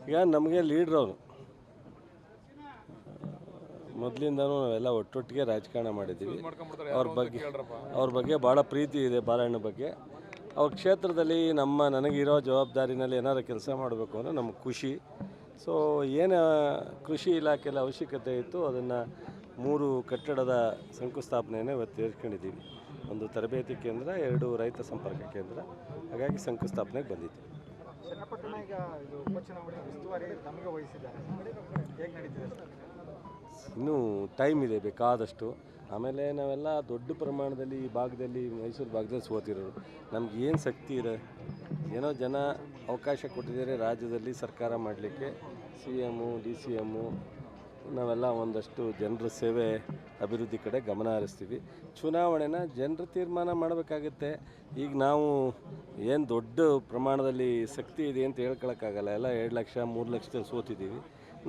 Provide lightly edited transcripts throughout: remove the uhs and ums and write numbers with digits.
ಈಗ ನಮಗೆ ಲೀಡ್ರ್ ಅವರು ಮೊದಲಿಂದನೂ ನಾವೆಲ್ಲ ಒಟ್ಟೊಟ್ಟಿಗೆ ರಾಜಕಾರಣ ಮಾಡಿದ್ದೀವಿ. ಅವ್ರ ಬಗ್ಗೆ ಭಾಳ ಪ್ರೀತಿ ಇದೆ. ಬಾಲಣ್ಣ ಬಗ್ಗೆ ಅವ್ರ ಕ್ಷೇತ್ರದಲ್ಲಿ ನನಗಿರೋ ಜವಾಬ್ದಾರಿನಲ್ಲಿ ಏನಾರು ಕೆಲಸ ಮಾಡಬೇಕು ಅಂದರೆ ನಮಗೆ ಖುಷಿ. ಸೊ ಏನು ಕೃಷಿ ಇಲಾಖೆಯಲ್ಲಿ ಅವಶ್ಯಕತೆ ಇತ್ತು ಅದನ್ನು 3 ಕಟ್ಟಡದ ಶಂಕುಸ್ಥಾಪನೆಯನ್ನು ಇವತ್ತು ಏರ್ಕೊಂಡಿದ್ದೀವಿ. ಒಂದು ತರಬೇತಿ ಕೇಂದ್ರ, 2 ರೈತ ಸಂಪರ್ಕ ಕೇಂದ್ರ. ಹಾಗಾಗಿ ಶಂಕುಸ್ಥಾಪನೆಗೆ ಬಂದಿದ್ದೀವಿ. ಚನ್ನಪಟ್ಟಣ ಈಗ ಇದು ಉಪಚುನಾವಣೆ ಉಸ್ತುವಾರಿ ತಮಗೆ ವಹಿಸಿದ್ದಾರೆ, ಹೇಗೆ ನಡೀತಿದೆ ಸರ್? ಇನ್ನೂ ಟೈಮ್ ಇದೆ ಬೇಕಾದಷ್ಟು. ಆಮೇಲೆ ನಾವೆಲ್ಲ ದೊಡ್ಡ ಪ್ರಮಾಣದಲ್ಲಿ ಈ ಭಾಗದಲ್ಲಿ, ಮೈಸೂರು ಭಾಗದಲ್ಲಿ ಸೋತಿರೋರು. ನಮ್ಗೆ ಏನು ಶಕ್ತಿ ಇದೆ? ಏನೋ ಜನ ಅವಕಾಶ ಕೊಟ್ಟಿದ್ದಾರೆ ರಾಜ್ಯದಲ್ಲಿ ಸರ್ಕಾರ ಮಾಡಲಿಕ್ಕೆ. CM, DCM ನಾವೆಲ್ಲ ಒಂದಷ್ಟು ಜನರ ಸೇವೆ, ಅಭಿವೃದ್ಧಿ ಕಡೆ ಗಮನ ಹರಿಸ್ತೀವಿ. ಚುನಾವಣೆನ ಜನರು ತೀರ್ಮಾನ ಮಾಡಬೇಕಾಗುತ್ತೆ. ಈಗ ನಾವು ಏನು ದೊಡ್ಡ ಪ್ರಮಾಣದಲ್ಲಿ ಶಕ್ತಿ ಇದೆ ಅಂತ ಹೇಳ್ಕೊಳಕ್ಕಾಗಲ್ಲ. ಎಲ್ಲ 2 ಲಕ್ಷ 3 ಲಕ್ಷದಲ್ಲಿ ಸೋತಿದ್ದೀವಿ.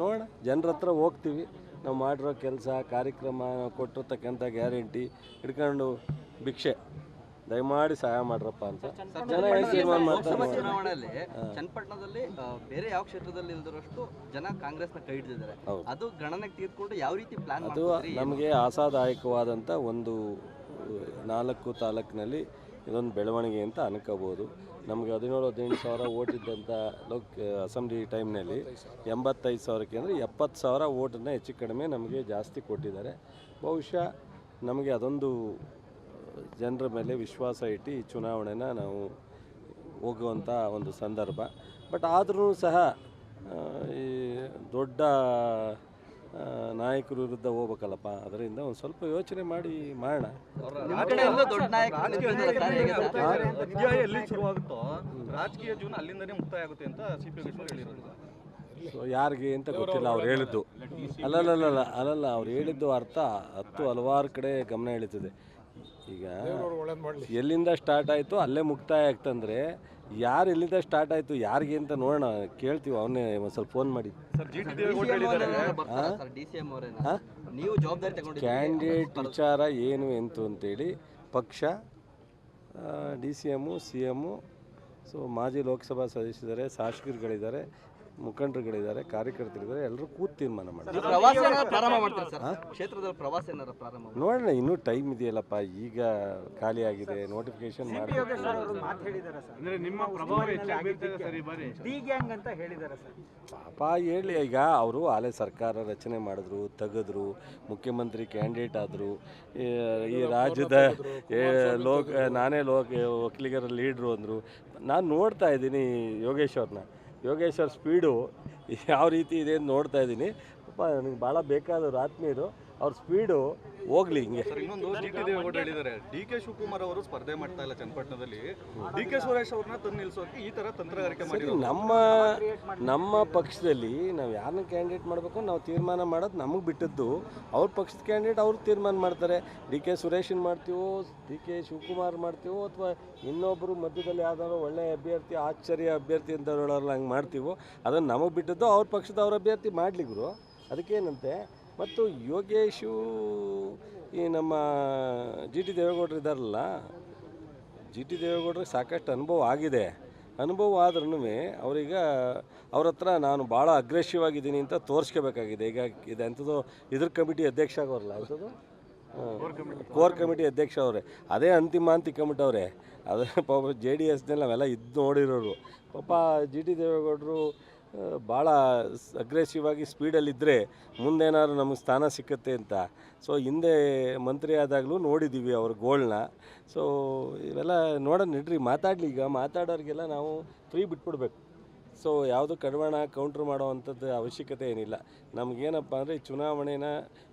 ನೋಡೋಣ, ಜನರ ಹತ್ರ ಹೋಗ್ತೀವಿ. ನಾವು ಮಾಡಿರೋ ಕೆಲಸ, ಕಾರ್ಯಕ್ರಮ, ಕೊಟ್ಟಿರ್ತಕ್ಕಂಥ ಗ್ಯಾರಂಟಿ ಹಿಡ್ಕೊಂಡು ಭಿಕ್ಷೆ ದಯಮಾಡಿ ಸಹಾಯ ಮಾಡ್ರಪ್ಪ ಅಂತ ಜನ ತೀರ್ಮಾನ ಮಾಡ್ತಾರೆ. ಚುನಾವಣೆಯಲ್ಲಿ ಚನ್ನಪಟ್ಟಣದಲ್ಲಿ ಬೇರೆ ಯಾವ ಕ್ಷೇತ್ರದಲ್ಲಿ ಇಲ್ದಿರೋಷ್ಟು ಜನ ಕಾಂಗ್ರೆಸ್ನ ಕೈ ಹಿಡಿದಿದ್ದಾರೆ. ಅದು ಗಣನೆಗೆ ತೆಗೆದುಕೊಂಡು ಯಾವ ರೀತಿ ಪ್ಲಾನ್? ಅದು ನಮಗೆ ಆಶಾದಾಯಕವಾದಂಥ ಒಂದು 4 ತಾಲೂಕಿನಲ್ಲಿ ಇದೊಂದು ಬೆಳವಣಿಗೆ ಅಂತ ಅನ್ಕೋಬೋದು. ನಮಗೆ 17-18 ಸಾವಿರ ಓಟ್ ಇದ್ದಂಥ ಅಸೆಂಬ್ಲಿ ಟೈಮ್ನಲ್ಲಿ 85,000ಕ್ಕೆ ಅಂದರೆ 70,000 ಓಟನ್ನು ಹೆಚ್ಚು ಕಡಿಮೆ ನಮಗೆ ಜಾಸ್ತಿ ಕೊಟ್ಟಿದ್ದಾರೆ. ಬಹುಶಃ ನಮಗೆ ಅದೊಂದು ಜನರ ಮೇಲೆ ವಿಶ್ವಾಸ ಇಟ್ಟು ಈ ಚುನಾವಣೆನ ನಾವು ಹೋಗುವಂಥ ಒಂದು ಸಂದರ್ಭ. ಬಟ್ ಆದ್ರೂ ಸಹ ಈ ದೊಡ್ಡ ನಾಯಕರ ವಿರುದ್ಧ ಹೋಗ್ಬೇಕಲ್ಲಪ್ಪ, ಅದರಿಂದ ಒಂದು ಸ್ವಲ್ಪ ಯೋಚನೆ ಮಾಡಿ ಮಾಡೋಣ. ಎಲ್ಲಿ ಶುರುವಾಗುತ್ತೋ ರಾಜಕೀಯ ಜೀವನ ಅಲ್ಲಿಂದನೇ ಮುಕ್ತಾಯ ಆಗುತ್ತೆ ಅಂತ CP ಹೇಳಿರೋದು. ಸೊ ಯಾರಿಗೆ ಅಂತ ಗೊತ್ತಿಲ್ಲ ಅವ್ರು ಹೇಳಿದ್ದು. ಅಲ್ಲಲ್ಲ ಅವ್ರು ಹೇಳಿದ್ದು ಅರ್ಥ ಹಲವಾರು ಕಡೆ ಗಮನ ಎಳೀತದೆ. ಈಗ ಎಲ್ಲಿಂದ ಸ್ಟಾರ್ಟ್ ಆಯಿತು ಅಲ್ಲೇ ಮುಕ್ತಾಯ ಆಗ್ತಂದರೆ ಯಾರು ಎಲ್ಲಿಂದ ಸ್ಟಾರ್ಟ್ ಆಯಿತು ಯಾರಿಗೆ ಅಂತ ನೋಡೋಣ, ಕೇಳ್ತೀವಿ. ಅವನ್ನೇ ಒಂದು ಸ್ವಲ್ಪ ಫೋನ್ ಮಾಡಿ. ಕ್ಯಾಂಡಿಡೇಟ್ ವಿಚಾರ ಏನು ಎಂತು ಅಂತೇಳಿ ಪಕ್ಷ, DCM, CM, ಸೊ ಮಾಜಿ ಲೋಕಸಭಾ ಸದಸ್ಯರಿದ್ದಾರೆ, ಶಾಸಕರುಗಳಿದ್ದಾರೆ, ಮುಖಂಡರುಗಳಿದ್ದಾರೆ, ಕಾರ್ಯಕರ್ತರಿದ್ದಾರೆ, ಎಲ್ಲರೂ ಕೂತು ತೀರ್ಮಾನ ಮಾಡ್ತಾರೆ. ನೋಡೋಣ, ಇನ್ನೂ ಟೈಮ್ ಇದೆಯಲ್ಲಪ್ಪ. ಈಗ ಖಾಲಿ ಆಗಿದೆ, ನೋಟಿಫಿಕೇಶನ್ ಪಾಪ ಹೇಳಿ. ಈಗ ಅವರು ಆಲೆ ಸರ್ಕಾರ ರಚನೆ ಮಾಡಿದ್ರು, ತೆಗೆದ್ರು, ಮುಖ್ಯಮಂತ್ರಿ ಕ್ಯಾಂಡಿಡೇಟ್ ಆದರು. ಈ ರಾಜ್ಯದ ನಾನೇ ಒಕ್ಕಲಿಗರ ಲೀಡ್ರು ಅಂದರು. ನಾನು ನೋಡ್ತಾ ಇದ್ದೀನಿ ಯೋಗೇಶ್ವರ್ ಸ್ಪೀಡು ಯಾವ ರೀತಿ ಇದೆ ಅಂತ ನೋಡ್ತಾ ಇದ್ದೀನಿ. ಪಾಪ ನನಗೆ ಭಾಳ ಬೇಕಾದವರು ಆತ್ಮೀಯರು. ಅವ್ರ ಸ್ಪೀಡು ಹೋಗ್ಲಿ ಹಿಂಗೆ. ಇನ್ನೊಂದು GT ದೇವೇಗೌಡ ಹೇಳಿದ್ದಾರೆ, DK ಶಿವಕುಮಾರ್ ಅವರು ಸ್ಪರ್ಧೆ ಮಾಡ್ತಾ ಇಲ್ಲ ಚನ್ನಪಟ್ಟಣದಲ್ಲಿ, DK ಸುರೇಶ್ ಅವ್ರನ್ನ ತಂದು ನಿಲ್ಲಿಸೋಕೆ ಈ ಥರ ತಂತ್ರಗಾರಿಕೆ ಮಾಡಿ. ನಮ್ಮ ಪಕ್ಷದಲ್ಲಿ ನಾವು ಯಾರನ್ನ ಕ್ಯಾಂಡಿಡೇಟ್ ಮಾಡಬೇಕು ನಾವು ತೀರ್ಮಾನ ಮಾಡೋದು ನಮಗೆ ಬಿಟ್ಟದ್ದು. ಅವ್ರ ಪಕ್ಷದ ಕ್ಯಾಂಡಿಡೇಟ್ ಅವ್ರು ತೀರ್ಮಾನ ಮಾಡ್ತಾರೆ. DK ಸುರೇಶನ್ ಮಾಡ್ತೀವೋ, DK ಶಿವಕುಮಾರ್ ಮಾಡ್ತೀವೋ, ಅಥವಾ ಇನ್ನೊಬ್ಬರು ಮಧ್ಯದಲ್ಲಿ ಯಾವ್ದಾದ್ರು ಒಳ್ಳೆಯ ಅಭ್ಯರ್ಥಿ, ಆಶ್ಚರ್ಯ ಅಭ್ಯರ್ಥಿ ಅಂತ ಹೇಳೋಲ್ಲ ಹಂಗೆ ಮಾಡ್ತೀವೋ, ಅದನ್ನು ನಮಗೆ ಬಿಟ್ಟದ್ದು. ಅವ್ರ ಪಕ್ಷದ ಅವ್ರ ಅಭ್ಯರ್ಥಿ ಮಾಡಲಿದ್ರು, ಅದಕ್ಕೇನಂತೆ. ಮತ್ತು ಯೋಗೇಶು ಈ ನಮ್ಮ GT ದೇವೇಗೌಡರು ಇದ್ದಾರಲ್ಲ, GT ದೇವೇಗೌಡರಿಗೆ ಸಾಕಷ್ಟು ಅನುಭವ ಆಗಿದೆ. ಅನುಭವ ಆದ್ರೂ ಅವ್ರೀಗ ಅವ್ರ ಹತ್ರ ನಾನು ಭಾಳ ಅಗ್ರೆಸಿವ್ ಆಗಿದ್ದೀನಿ ಅಂತ ತೋರಿಸ್ಕೋಬೇಕಾಗಿದೆ. ಈಗ ಇದು ಅಂಥದ್ದು ಇದ್ರ ಕಮಿಟಿ ಅಧ್ಯಕ್ಷ ಆಗೋರಲ್ಲ, ಅಂಥದ್ದು ಕೋರ್ ಕಮಿಟಿ ಅಧ್ಯಕ್ಷ ಅವರೇ, ಅದೇ ಅಂತಿಮ ಕಮಿಟವ್ರೆ. ಅದೇ ಪಾಪ JDSನಲ್ಲಿ ನಾವೆಲ್ಲ ನೋಡಿರೋರು. ಪಾಪ GT ದೇವೇಗೌಡರು ಭಾಳ ಅಗ್ರೆಸಿವ್ ಆಗಿ ಸ್ಪೀಡಲ್ಲಿದ್ದರೆ ಮುಂದೇನಾದ್ರು ನಮಗೆ ಸ್ಥಾನ ಸಿಕ್ಕತ್ತೆ ಅಂತ. ಸೊ ಹಿಂದೆ ಮಂತ್ರಿ ಆದಾಗಲೂ ನೋಡಿದ್ದೀವಿ ಅವ್ರ ಗೋಳನ್ನ. ಸೊ ಇವೆಲ್ಲ ನೋಡೋಣ ನಡ್ರಿ, ಮಾತಾಡಲಿ. ಈಗ ಮಾತಾಡೋರಿಗೆಲ್ಲ ನಾವು ಫ್ರೀ ಬಿಟ್ಬಿಡ್ಬೇಕು. ಸೊ ಯಾವುದು ಕಡಿವಾಣ ಕೌಂಟ್ರ್ ಮಾಡೋವಂಥದ್ದು ಅವಶ್ಯಕತೆ ಏನಿಲ್ಲ. ನಮಗೇನಪ್ಪ ಅಂದರೆ ಈ ಚುನಾವಣೆನ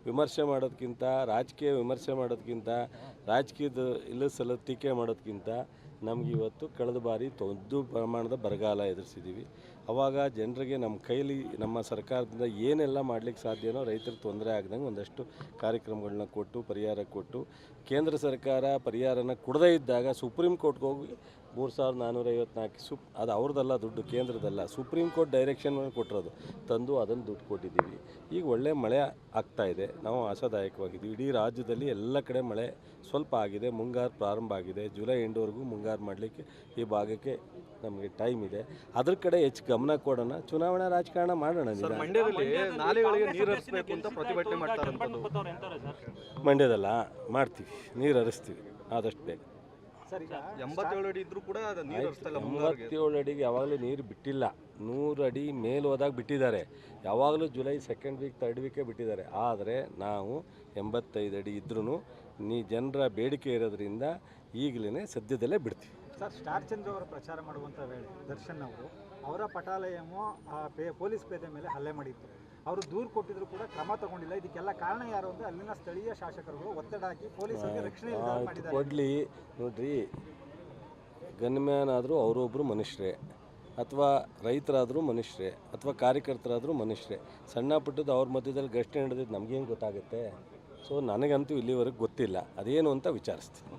ವಿಮರ್ಶೆ ಮಾಡೋದಕ್ಕಿಂತ, ರಾಜಕೀಯ ವಿಮರ್ಶೆ ಮಾಡೋದಕ್ಕಿಂತ, ರಾಜಕೀಯದ ಇಲ್ಲಸಲ್ಲ ಟೀಕೆ ಮಾಡೋದಕ್ಕಿಂತ ನಮಗೆ ಇವತ್ತು ಕಳೆದ ಬಾರಿ ದೊಡ್ಡ ಪ್ರಮಾಣದ ಬರಗಾಲ ಎದುರಿಸಿದ್ದೀವಿ. ಆವಾಗ ಜನರಿಗೆ ನಮ್ಮ ಕೈಲಿ, ನಮ್ಮ ಸರ್ಕಾರದಿಂದ ಏನೆಲ್ಲ ಮಾಡಲಿಕ್ಕೆ ಸಾಧ್ಯನೋ ರೈತರಿಗೆ ತೊಂದರೆ ಆಗ್ದಂಗೆ ಒಂದಷ್ಟು ಕಾರ್ಯಕ್ರಮಗಳನ್ನ ಕೊಟ್ಟು, ಪರಿಹಾರ ಕೊಟ್ಟು, ಕೇಂದ್ರ ಸರ್ಕಾರ ಪರಿಹಾರನ ಕೊಡದೇ ಇದ್ದಾಗ ಸುಪ್ರೀಂ ಕೋರ್ಟ್ಗೆ ಹೋಗಿ 3454 ಅದು ಅವ್ರದ್ದಲ್ಲ ದುಡ್ಡು, ಕೇಂದ್ರದಲ್ಲ, ಸುಪ್ರೀಂ ಕೋರ್ಟ್ ಡೈರೆಕ್ಷನ್ ಕೊಟ್ಟಿರೋದು, ತಂದು ಅದನ್ನು ದುಡ್ಡು ಕೊಟ್ಟಿದ್ದೀವಿ. ಈಗ ಒಳ್ಳೆ ಮಳೆ ಆಗ್ತಾ ಇದೆ, ನಾವು ಆಶಾದಾಯಕವಾಗಿದ್ದೀವಿ. ಇಡೀ ರಾಜ್ಯದಲ್ಲಿ ಎಲ್ಲ ಕಡೆ ಮಳೆ ಸ್ವಲ್ಪ ಆಗಿದೆ, ಮುಂಗಾರು ಪ್ರಾರಂಭ ಆಗಿದೆ. ಜುಲೈ ಎಂಡ್ವರೆಗೂ ಮುಂಗಾರು ಮಾಡಲಿಕ್ಕೆ ಈ ಭಾಗಕ್ಕೆ ನಮಗೆ ಟೈಮ್ ಇದೆ. ಅದ್ರ ಕಡೆ ಹೆಚ್ಚು ಗಮನ ಕೊಡೋಣ, ಚುನಾವಣಾ ರಾಜಕಾರಣ ಮಾಡೋಣ. ಸರ್, ಮಂಡ್ಯದಲ್ಲಿ ನಾಲೆಗಳಿಗೆ ನೀರು ಹರಿಸಬೇಕು ಅಂತ ಪ್ರತಿಭಟನೆ ಮಾಡ್ತಾರೆ. ಮಂಡ್ಯದಲ್ಲ ಮಾಡ್ತೀವಿ, ನೀರು ಹರಿಸ್ತೀವಿ ಆದಷ್ಟು ಬೇಗ. ಸರ್ ಈಗ 87 ಅಡಿ ಇದ್ರೂ ಕೂಡ ಅದು ನೀರು ಹರಿಸ್ತಾ ಇಲ್ಲ ಮುಂಗಾರಿಗೆ. 87 ಅಡಿಗೆ ಯಾವಾಗಲೂ ನೀರು ಬಿಟ್ಟಿಲ್ಲ, 100 ಅಡಿ ಮೇಲೆ ಹೋದಾಗ ಬಿಟ್ಟಿದ್ದಾರೆ. ಯಾವಾಗಲೂ ಜುಲೈ 2nd ವೀಕ್ 3rd ವೀಕೇ ಬಿಟ್ಟಿದ್ದಾರೆ. ಆದರೆ ನಾವು 85 ಅಡಿ ಇದ್ರೂ ಜನರ ಬೇಡಿಕೆ ಇರೋದ್ರಿಂದ ಈಗಲೇ ಸದ್ಯದಲ್ಲೇ ಬಿಡ್ತೀವಿ. ಸರ್, ಸ್ಟಾರ್ ಚಂದ್ರ ಅವರು ಪ್ರಚಾರ ಮಾಡುವಂಥ ವೇಳೆ ದರ್ಶನ್ ಅವರು ಅವರ ಪಟಾಲಯಮೋ ಪೊಲೀಸ್ ಪೇದೆ ಮೇಲೆ ಹಲ್ಲೆ ಮಾಡಿತ್ತು. ಅವರು ದೂರು ಕೊಟ್ಟಿದ್ರು ಕೂಡ ಕ್ರಮ ತಗೊಂಡಿಲ್ಲ. ಇದಕ್ಕೆಲ್ಲ ಕಾರಣ ಯಾರು ಅಂದರೆ ಅಲ್ಲಿನ ಸ್ಥಳೀಯ ಶಾಸಕರುಗಳು ಒತ್ತಡ ಹಾಕಿ ಪೊಲೀಸರಿಗೆ ರಕ್ಷಣೆ ಮಾಡಿದ್ದಾರೆ. ಕೊಡಲಿ ನೋಡ್ರಿ, ಗನ್ಮ್ಯಾನ್ ಆದರೂ ಅವರೊಬ್ಬರು ಮನುಷ್ಯರೇ, ಅಥವಾ ರೈತರಾದರೂ ಮನುಷ್ಯರೇ, ಅಥವಾ ಕಾರ್ಯಕರ್ತರಾದರೂ ಮನುಷ್ಯರೇ. ಸಣ್ಣ ಪುಟ್ಟದ್ದು ಅವ್ರ ಮಧ್ಯದಲ್ಲಿ ಘರ್ಷಣೆ ನಡೆದಿದ್ದು ನಮಗೇನು ಗೊತ್ತಾಗುತ್ತೆ? ಸೊ ನನಗಂತೂ ಇಲ್ಲಿವರೆಗೆ ಗೊತ್ತಿಲ್ಲ, ಅದೇನು ಅಂತ ವಿಚಾರಿಸ್ತೀನಿ.